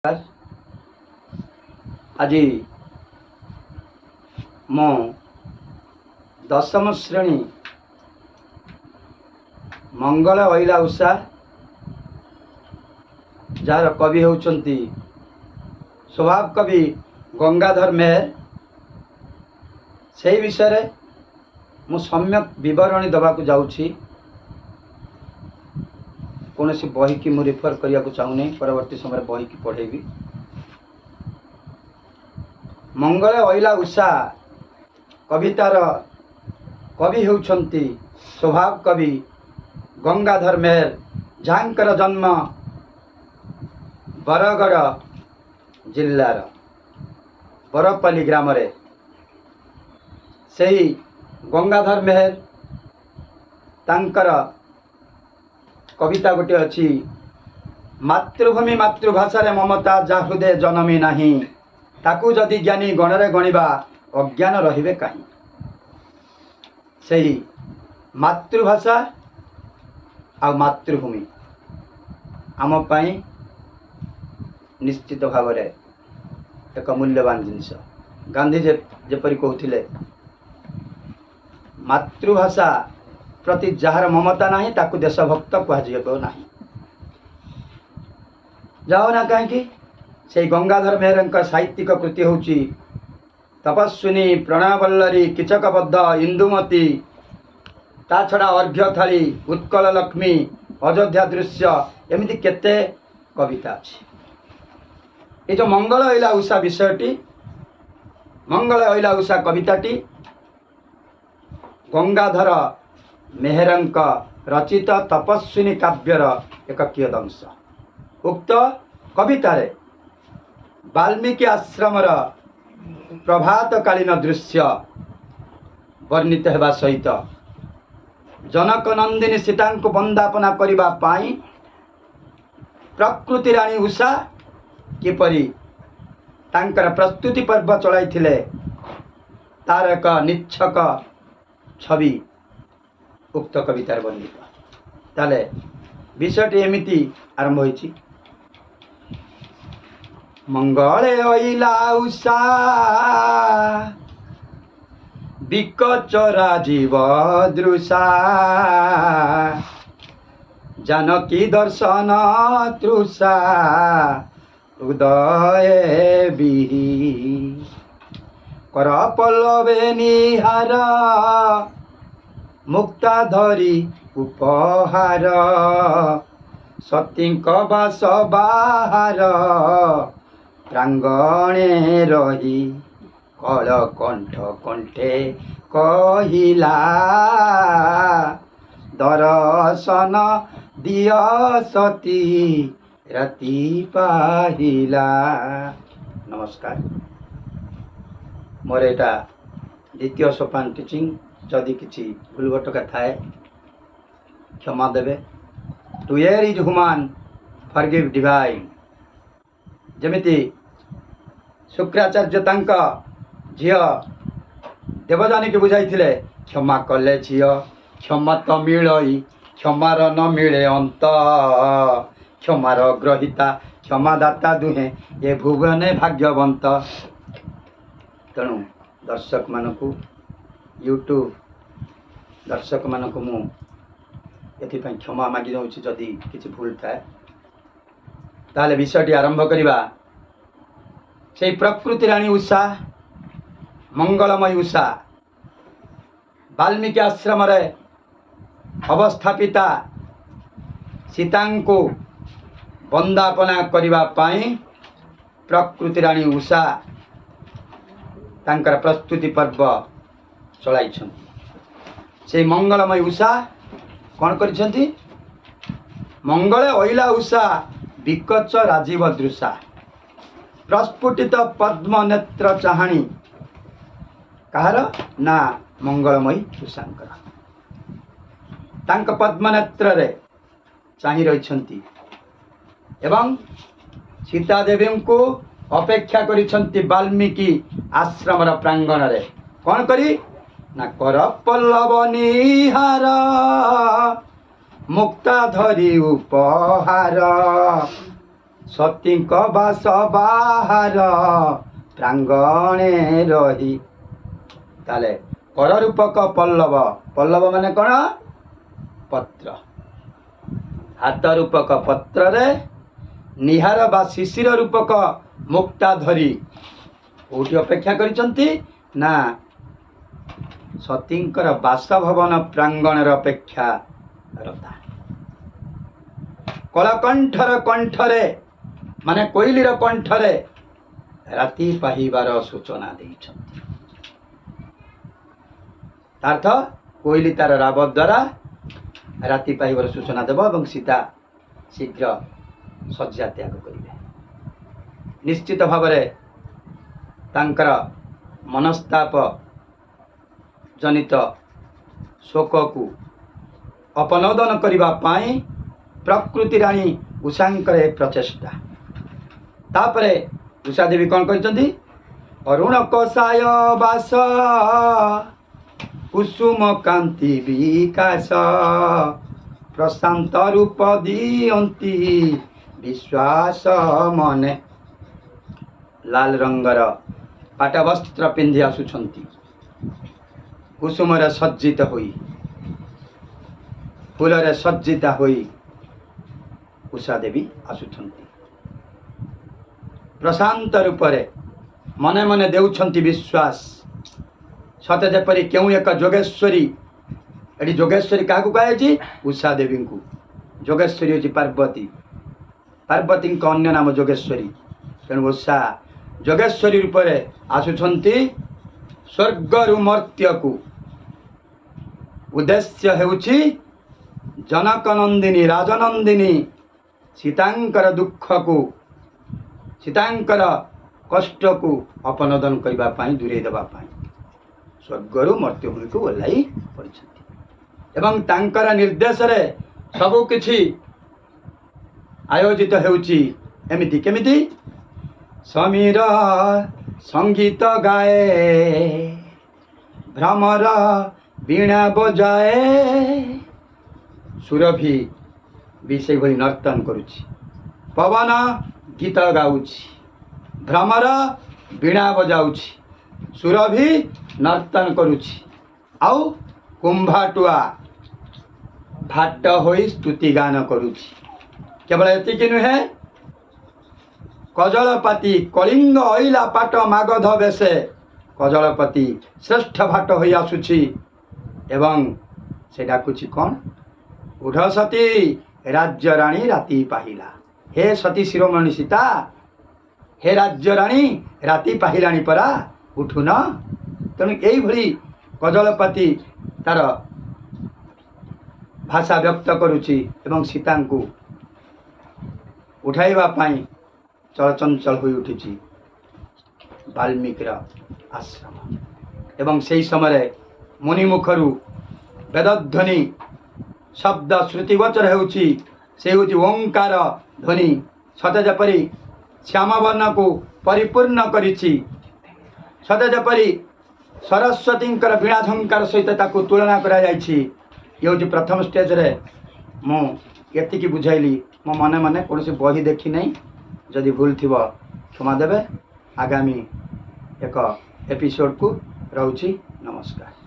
आज मो दशम श्रेणी मंगल अइला उषा जार कवि होउचंती स्वभाव कवि गंगाधर मेहर से विषय मु सम्यक विवरणी दबाकू जाऊँगी। कौन सी बही की मु रिफर करने को चाहूनी, परवर्ती समय बही की पढ़ेबी। मंगल अइला उषा कवितार कवि होउचंती स्वभाव कवि गंगाधर मेहर, जहाँकर जन्म बरगढ़ जिल्लार बरपल्ली ग्राम रे। सही गंगाधर मेहर तांकर कविता गोटे अच्छी, मातृभूमि मातृभाषा रे ममता जा हृदय जनमी नाही, ताकू जदि ज्ञानी गणरे गणिबा अज्ञान रहिबे काहीं। सही मातृभाषा आ मातृभूमि आम पाई निश्चित भाव में एक मूल्यवान जिनस। गांधी जेपरी कहते मातृभाषा प्रति जार ममता नहीं ताकू देशभक्त कहुब ना। जाओ ना कहीं से गंगाधर मेहर साहित्यिक कृति हूँ तपस्विनी, प्रणयवल्लरी, किचकबद्ध, इंदुमती, ता छड़ा अर्घ्य थाली, उत्कल लक्ष्मी, अयोध्या दृश्य, एमती केते कविता अच्छी। ये जो मंगल अइला उषा विषयटी, मंगल अइला उषा कविताटी गंगाधर मेहरंक रचित तपस्विनी काव्यर एक कियदंश। उक्त कवितारे वाल्मीकि आश्रमर प्रभातकालीन दृश्य वर्णित हेबा सहित जनक नंदिनी सीता को वंदापना करिबा पाई प्रकृति राणी उषा किपरि तांकर प्रस्तुति पर्व चलाइथिले तार एक निच्छक छवि उक्त कवितार वर्णित। ताले विषयटी एमिति आरंभ होइछि। मंगले अइला उषा बिकचरा जीव दृशा, जानकी दर्शन तृषा उदय बिही, कर पल्लवे निहार मुक्ता धरी उपहार, सतींक बास बाहार प्रांगणे रही, कल कंठ कंठे कहिला, दर्शन दिय सती राति पाहिला। नमस्कार। मोर एटा द्वितीय सोपान टीचिंग, जदि किसी भूल भटका थाए क्षमा देवे। To err is human forgive divine. जमिति शुक्राचार्य तांका झियो देवजानी के बुझाइथिले, क्षमा कले झियो क्षमा तो मिलई, क्षमार न मिले अंत, क्षमार ग्रहिता क्षमादाता दुहे ये भुवने भाग्यवंत। तेणु दर्शक मानकु, यूट्यूब दर्शक मानकु मु एथिपाई क्षमा मागी जाऊँगी जदि किसी भूल थाए। ताले विषयटी आरंभ करिबा। से प्रकृति राणी उषा, मंगलमय उषा वाल्मीकि आश्रम रे अवस्थापिता सीता को वंदापना करिबा पाई प्रकृति राणी उषा तांकर प्रस्तुति पर्व चलाइछन्ति। से मंगलमय उषा कौन करिछन्ति? मंगल अइला उषा विकच राजीव दृशा, प्रस्फुटित पद्म नेत्र चाहाणी, कहार ना मंगलमयी उषांकर। तांक पद्म नेत्र रे चाहि रहिछन्ति एवं सीता देवी को अपेक्षा करिछन्ति वाल्मीकि आश्रम प्रांगण रे। कौन करी ना कर पल्लव निहार मुक्ता धरी उपहार, सतीଙ୍କ ବାସ ବାହାର ପ୍ରାଙ୍ଗଣେ ରହି। ତାହେଲେ कर रूपक पल्लव, पल्लव माने कौन? पत्र। हाथ रूपक पत्र रे निहार बा शिशिर रूपक मुक्ता धरी कोठी अपेक्षा करिसंती ना सतींकर बासभवन प्रांगणर अपेक्षा रता। कलकंठर कंठरे माने कोइलीर कंठरे राति पाहिबार सूचना देइछंती। अर्थ कोइली तार राब द्वारा राति पाहिबार सूचना देव और सीता शीघ्र शଯ୍ୟା त्याग करिवे। निश्चित भाव तांकर मनस्ताप जनित शोक को अपनोदन करिबा पाई प्रकृति राणी उषांकर प्रचेष्टा। तापरे उषा देवी कौन कहते? अरुण कषाय बास कुसुम कांति विकास प्रशांत रूप दियंती विश्वास मने। लाल रंगर पाटवस्त्र पिंधि आसुछंती कुसुमर सज्जित होई फूलर सज्जिता होई उषा देवी आसुछंती। प्रशांत रूपरे मने मने देउछंती विश्वास। सते जेपरी क्यों एक जोगेश्वरी। एटी जोगेश्वरी क्या कहुई? उषा देवी को। जोगेश्वरी होची पार्वती। पार्वती अन्य नाम जोगेश्वरी। तेणु उषा जोगेश्वरी रूप में आसुछंती स्वर्गरु मर्त्य को। उद्देश्य हेउची जनक नंदिनी राजनंदिनी सीतांकर दुख को सीतांकर कष्ट को अपनोदन करबा पाई दूरे देबा पाई स्वर्गरु मर्त्यभूमि को ओह्लाई पड़िछंती। एवं तांकर निर्देश रे सबु किछि आयोजित हेउची। एमिति केमिति? समीर संगीत गाए भ्रमर वीणा बजाए सुरभि भी से भली नर्तन करुछि। पवन गीत गाउछि भ्रमर वीणा बजाउछि सुरभि नर्तन करुछि। आउ कुंभाटुआ भाट होई स्तुति गान करुछि। केवल एतिକି नुहे कजलपति कलिंग अइला पाट मागध बेसे कजलपति श्रेष्ठ भाट होई आसुछि। एवं से डाकुछि कौन? उठ सती राज्य रानी राति पाहिला। हे सती शिरोमणि सीता, हे राज्य रानी राति पाहिलानी परा उठुन। तेणु यही कजलपति तार भाषा व्यक्त करुछि एवं सीता को उठाइबा पाई चलचंचल होई उठिछि वाल्मीकिर आश्रम। एवं सेही समय मुनि मुखरु वेदध्वनि शब्द श्रुतिगोचर हेउछि। से हेउछि ओंकार ध्वनि। सते जेपरि श्यामवर्ण को परिपूर्ण करिछि। सते जेपरि सरस्वतींकर वीणाझंकार सहित ताकू तुलना करा जायछि। ये हूँ प्रथम स्टेज रे मु एतिकी बुझाइली। मो मने मने कौन बही देखी नहीं। जदि भूल थी क्षमा देवे। आगामी एक एपिसोड को रहूछि। नमस्कार।